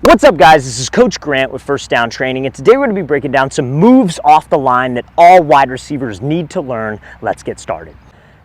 What's up, guys? This is Coach Grant with First Down Training, and today we're going to be breaking down some moves off the line that all wide receivers need to learn. Let's get started.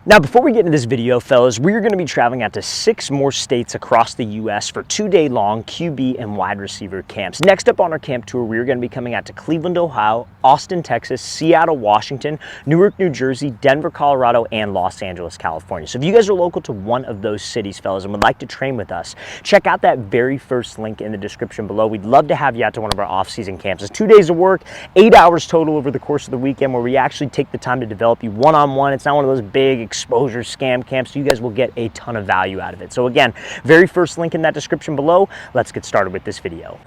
Now, before we get into this video, fellas, we're going to be traveling out to 6 more states across the U.S. for 2-day-long QB and wide receiver camps. Next up on our camp tour, we're going to be coming out to Cleveland, Ohio, Austin, Texas, Seattle, Washington, Newark, New Jersey, Denver, Colorado, and Los Angeles, California. So if you guys are local to one of those cities, fellas, and would like to train with us, check out that very first link in the description below. We'd love to have you out to one of our off-season camps. It's 2 days of work, 8 hours total over the course of the weekend, where we actually take the time to develop you one-on-one. It's not one of those big exposure scam camps, so you guys will get a ton of value out of it. So again, very first link in that description below. Let's get started with this video.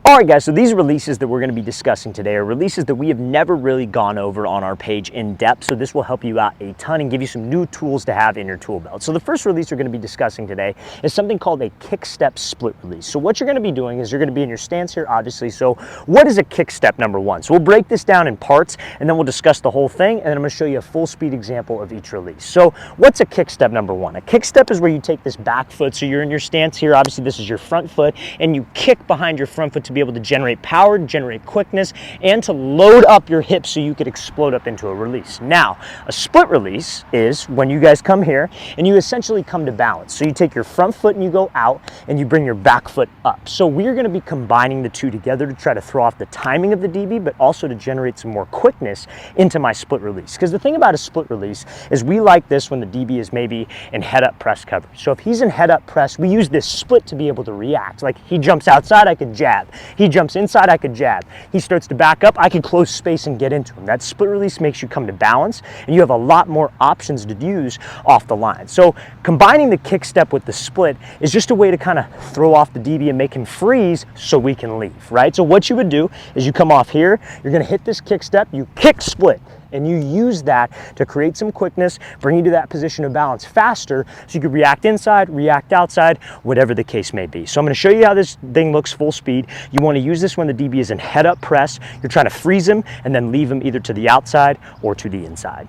Alright guys, so these releases that we're going to be discussing today are releases that we have never really gone over on our page in depth, so this will help you out a ton and give you some new tools to have in your tool belt. So the first release we're going to be discussing today is something called a Kickstep Split release. So what you're going to be doing is you're going to be in your stance here, obviously. So what is a kickstep, number one? So we'll break this down in parts, and then we'll discuss the whole thing, and then I'm going to show you a full speed example of each release. So what's a kickstep, number one? A kickstep is where you take this back foot, so you're in your stance here, obviously this is your front foot, and you kick behind your front foot to be able to generate power, generate quickness, and to load up your hips so you could explode up into a release. Now, a split release is when you guys come here and you essentially come to balance. So you take your front foot and you go out and you bring your back foot up. So we're going to be combining the two together to try to throw off the timing of the DB, but also to generate some more quickness into my split release. Because the thing about a split release is we like this when the DB is maybe in head-up press coverage. So if he's in head-up press, we use this split to be able to react. Like he jumps outside, I could jab. He jumps inside, I could jab. He starts to back up, I could close space and get into him. That split release makes you come to balance, and you have a lot more options to use off the line. So combining the kick step with the split is just a way to kind of throw off the DB and make him freeze so we can leave, right? So what you would do is you come off here, you're going to hit this kick step, you kick split, and you use that to create some quickness, bring you to that position of balance faster so you can react inside, react outside, whatever the case may be. So I'm going to show you how this thing looks full speed. You want to use this when the DB is in head up press. You're trying to freeze him and then leave him either to the outside or to the inside.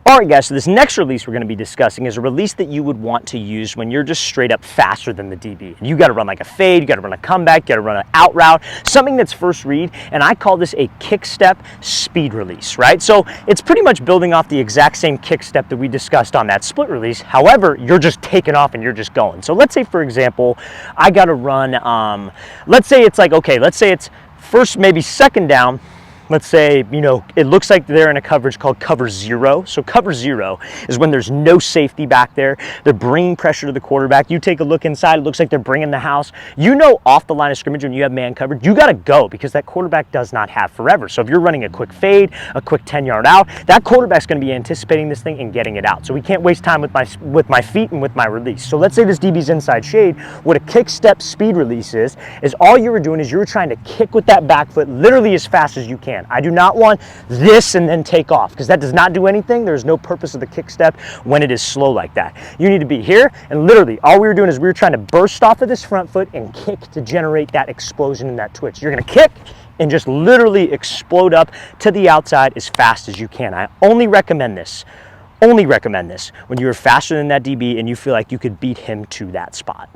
Alright guys, so this next release we're going to be discussing is a release that you would want to use when you're just straight up faster than the DB. You got to run like a fade, you got to run a comeback, you got to run an out route, something that's first read, and I call this a Kickstep Speed release, right? So it's pretty much building off the exact same kickstep that we discussed on that split release. However, you're just taking off and you're just going. So let's say, for example, I got to run, let's say it's like, okay, let's say it's first, maybe second down. Let's say, you know, it looks like they're in a coverage called cover zero. So cover zero is when there's no safety back there. They're bringing pressure to the quarterback. You take a look inside, it looks like they're bringing the house. You know, off the line of scrimmage when you have man coverage, you got to go because that quarterback does not have forever. So if you're running a quick fade, a quick 10-yard out, that quarterback's going to be anticipating this thing and getting it out. So we can't waste time with my feet and with my release. So let's say this DB's inside shade. What a kick step speed release is all you were doing is you were trying to kick with that back foot literally as fast as you can. I do not want this and then take off because that does not do anything. There's no purpose of the kick step when it is slow like that. You need to be here, and literally all we were doing is we were trying to burst off of this front foot and kick to generate that explosion and that twitch. You're going to kick and just literally explode up to the outside as fast as you can. I only recommend this when you're faster than that DB and you feel like you could beat him to that spot.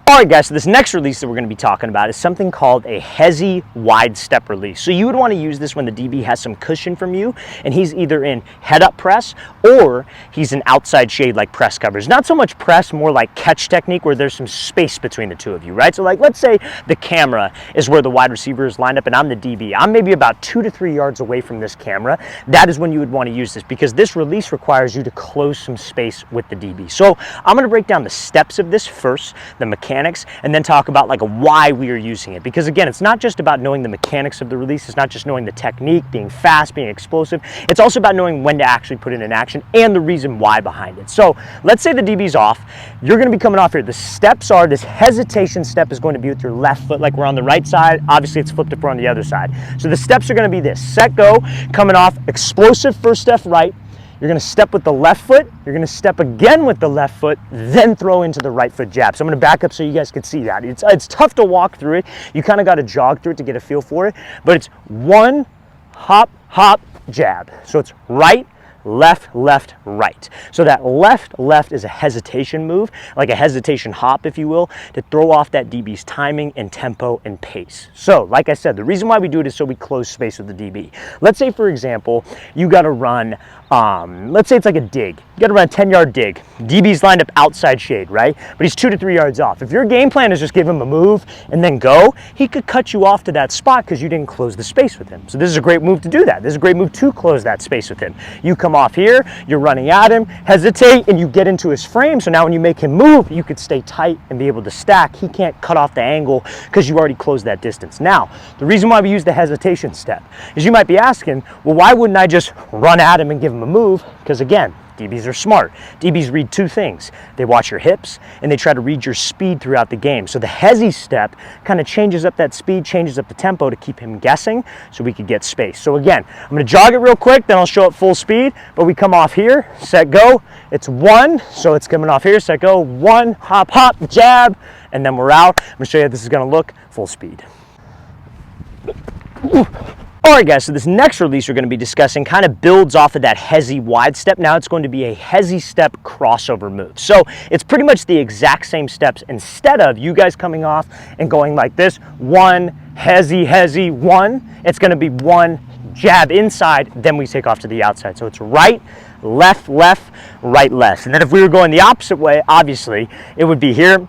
Alright guys, so this next release that we're going to be talking about is something called a hezzy wide step release. So you would want to use this when the DB has some cushion from you and he's either in head up press or he's in outside shade like press coverage. Not so much press, more like catch technique where there's some space between the two of you, right? So like let's say the camera is where the wide receiver is lined up and I'm the DB. I'm maybe about 2 to 3 yards away from this camera. That is when you would want to use this because this release requires you to close some space with the DB. So I'm going to break down the steps of this first, the mechanics, and then talk about like why we are using it. Because again, it's not just about knowing the mechanics of the release, it's not just knowing the technique, being fast, being explosive, it's also about knowing when to actually put it in action and the reason why behind it. So let's say the DB's off, you're going to be coming off here. The steps are, this hesitation step is going to be with your left foot like we're on the right side, obviously it's flipped if we're on the other side. So the steps are going to be this: set, go, coming off, explosive first step right, You're going to step with the left foot, you're going to step again with the left foot, then throw into the right foot jab. So I'm going to back up so you guys can see that. It's tough to walk through it. You kind of got to jog through it to get a feel for it, but it's one, hop, hop, jab. So it's right, left, left, right. So that left, left is a hesitation move, like a hesitation hop, if you will, to throw off that DB's timing and tempo and pace. So, like I said, the reason why we do it is so we close space with the DB. Let's say, for example, you got to run, let's say it's like a dig. You got to run a 10-yard dig. DB's lined up outside shade, right? But he's 2 to 3 yards off. If your game plan is just give him a move and then go, he could cut you off to that spot because you didn't close the space with him. So this is a great move to do that. This is a great move to close that space with him. You come off here, you're running at him, hesitate, and you get into his frame. So now when you make him move, you could stay tight and be able to stack. He can't cut off the angle because you already closed that distance. Now, the reason why we use the hesitation step is you might be asking, well, why wouldn't I just run at him and give him a move? Because again, DBs are smart. DBs read two things. They watch your hips and they try to read your speed throughout the game. So the hezi step kind of changes up that speed, changes up the tempo to keep him guessing so we could get space. So again, I'm gonna jog it real quick, then I'll show it full speed, but we come off here, set, go. It's 1, so it's coming off here, set, go, 1, hop, hop, jab, and then we're out. I'm gonna show you how this is gonna look full speed. All right, guys, so this next release we're going to be discussing kind of builds off of that hezi wide step. Now it's going to be a hezi step crossover move. So it's pretty much the exact same steps. Instead of you guys coming off and going like this, 1, hezi, hezi, 1, it's going to be 1, jab inside, then we take off to the outside. So it's right, left, left, right, left. And then if we were going the opposite way, obviously, it would be here,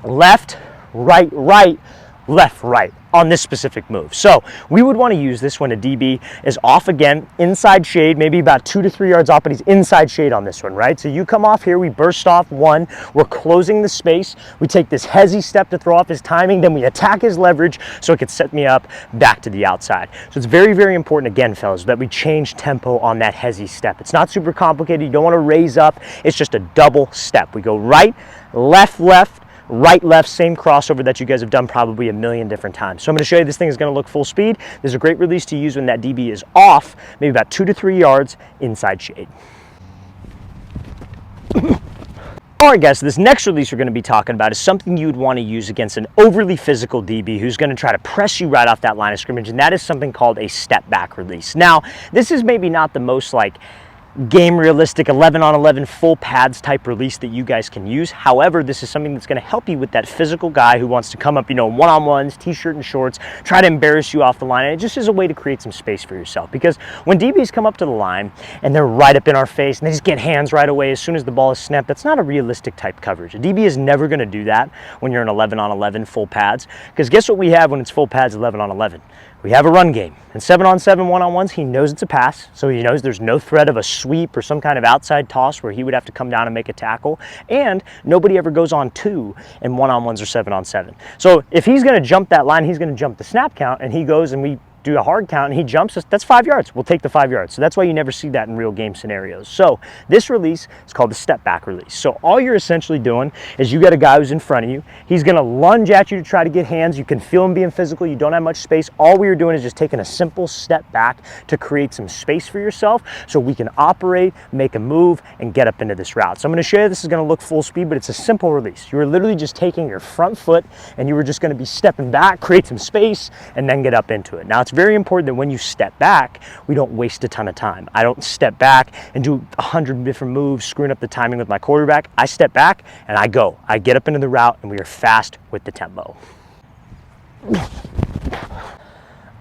left, right, right, left, right on this specific move. So we would want to use this when a DB is off again, inside shade, maybe about 2 to 3 yards off, but he's inside shade on this one, right? So you come off here, we burst off 1, we're closing the space, we take this hezi step to throw off his timing, then we attack his leverage so it could set me up back to the outside. So it's very, very important, again, fellas, that we change tempo on that hezi step. It's not super complicated. You don't want to raise up. It's just a double step. We go right, left, left, right, left, same crossover that you guys have done probably a million different times. So I'm going to show you this thing is going to look full speed. There's a great release to use when that DB is off, maybe about 2 to 3 yards inside shade. All right, guys, so this next release we're going to be talking about is something you would want to use against an overly physical DB who's going to try to press you right off that line of scrimmage, and that is something called a step back release. Now, this is maybe not the most game realistic 11-on-11 full pads type release that you guys can use. However, this is something that's going to help you with that physical guy who wants to come up, one-on-ones, t-shirt and shorts, try to embarrass you off the line. And it just is a way to create some space for yourself, because when DBs come up to the line and they're right up in our face and they just get hands right away as soon as the ball is snapped, that's not a realistic type coverage. A DB is never going to do that when you're in 11-on-11 full pads, because guess what we have when it's full pads 11-on-11? We have a run game. And 7-on-7 one-on-ones, he knows it's a pass, so he knows there's no threat of a sweep or some kind of outside toss where he would have to come down and make a tackle. And nobody ever goes on 2 in one-on-ones or 7-on-7. So if he's going to jump that line, he's going to jump the snap count, and he goes and we do a hard count and he jumps us, that's 5 yards. We'll take the 5 yards. So that's why you never see that in real game scenarios. So this release is called the step back release. So all you're essentially doing is you got a guy who's in front of you. He's going to lunge at you to try to get hands. You can feel him being physical. You don't have much space. All we are doing is just taking a simple step back to create some space for yourself so we can operate, make a move, and get up into this route. So I'm going to show you this is going to look full speed, but it's a simple release. You are literally just taking your front foot and you were just going to be stepping back, create some space, and then get up into it. Now, it's very important that when you step back, we don't waste a ton of time. I don't step back and do 100 different moves, screwing up the timing with my quarterback. I step back and I go. I get up into the route and we are fast with the tempo.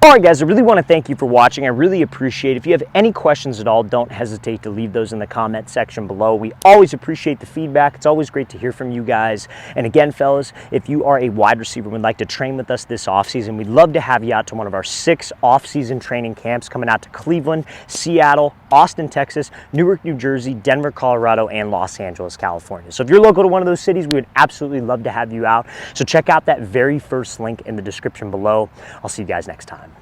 All right, guys, I really want to thank you for watching. I really appreciate it. If you have any questions at all, don't hesitate to leave those in the comment section below. We always appreciate the feedback. It's always great to hear from you guys. And again, fellas, if you are a wide receiver and would like to train with us this offseason, we'd love to have you out to one of our 6 off-season training camps coming out to Cleveland, Seattle, Austin, Texas, Newark, New Jersey, Denver, Colorado, and Los Angeles, California. So if you're local to one of those cities, we would absolutely love to have you out. So check out that very first link in the description below. I'll see you guys next time.